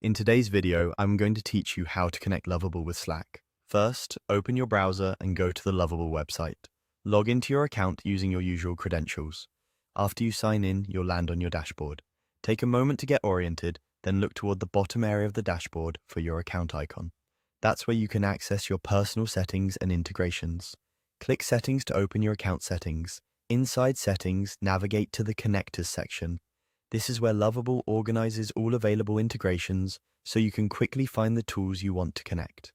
In today's video, I'm going to teach you how to connect Lovable with Slack. First, open your browser and go to the Lovable website. Log into your account using your usual credentials. After you sign in, you'll land on your dashboard. Take a moment to get oriented, then look toward the bottom area of the dashboard for your account icon. That's where you can access your personal settings and integrations. Click Settings to open your account settings. Inside Settings, navigate to the Connectors section. This is where Lovable organizes all available integrations so you can quickly find the tools you want to connect.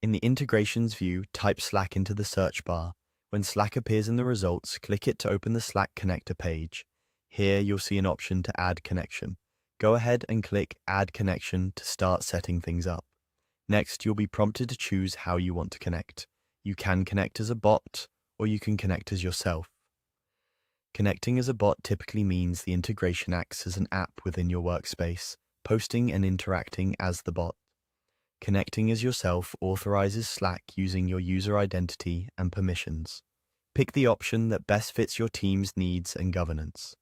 In the Integrations view, type Slack into the search bar. When Slack appears in the results, click it to open the Slack connector page. Here you'll see an option to add connection. Go ahead and click Add Connection to start setting things up. Next, you'll be prompted to choose how you want to connect. You can connect as a bot, or you can connect as yourself. Connecting as a bot typically means the integration acts as an app within your workspace, posting and interacting as the bot. Connecting as yourself authorizes Slack using your user identity and permissions. Pick the option that best fits your team's needs and governance.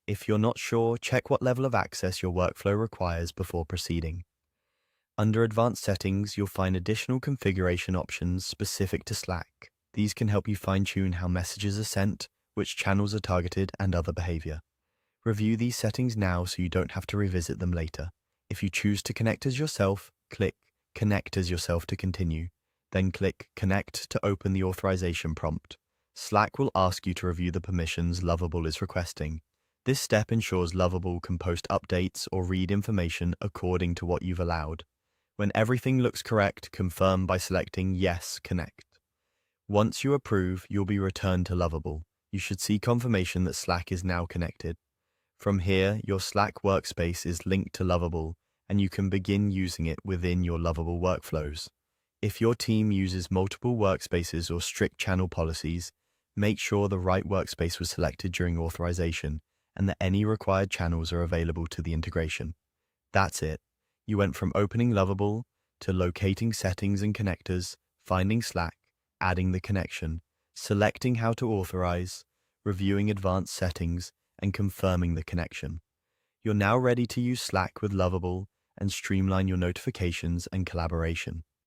If you're not sure, check what level of access your workflow requires before proceeding. Under Advanced Settings, you'll find additional configuration options specific to Slack. These can help you fine-tune how messages are sent, which channels are targeted, and other behavior. Review these settings now so you don't have to revisit them later. If you choose to connect as yourself, click Connect as yourself to continue. Then click Connect to open the authorization prompt. Slack will ask you to review the permissions Lovable is requesting. This step ensures Lovable can post updates or read information according to what you've allowed. When everything looks correct, confirm by selecting Yes, Connect. Once you approve, you'll be returned to Lovable. You should see confirmation that Slack is now connected. From here, your Slack workspace is linked to Lovable, and you can begin using it within your Lovable workflows. If your team uses multiple workspaces or strict channel policies, make sure the right workspace was selected during authorization and that any required channels are available to the integration. That's it. You went from opening Lovable to locating settings and connectors, finding Slack, adding the connection, selecting how to authorize, reviewing advanced settings, and confirming the connection. You're now ready to use Slack with Lovable and streamline your notifications and collaboration.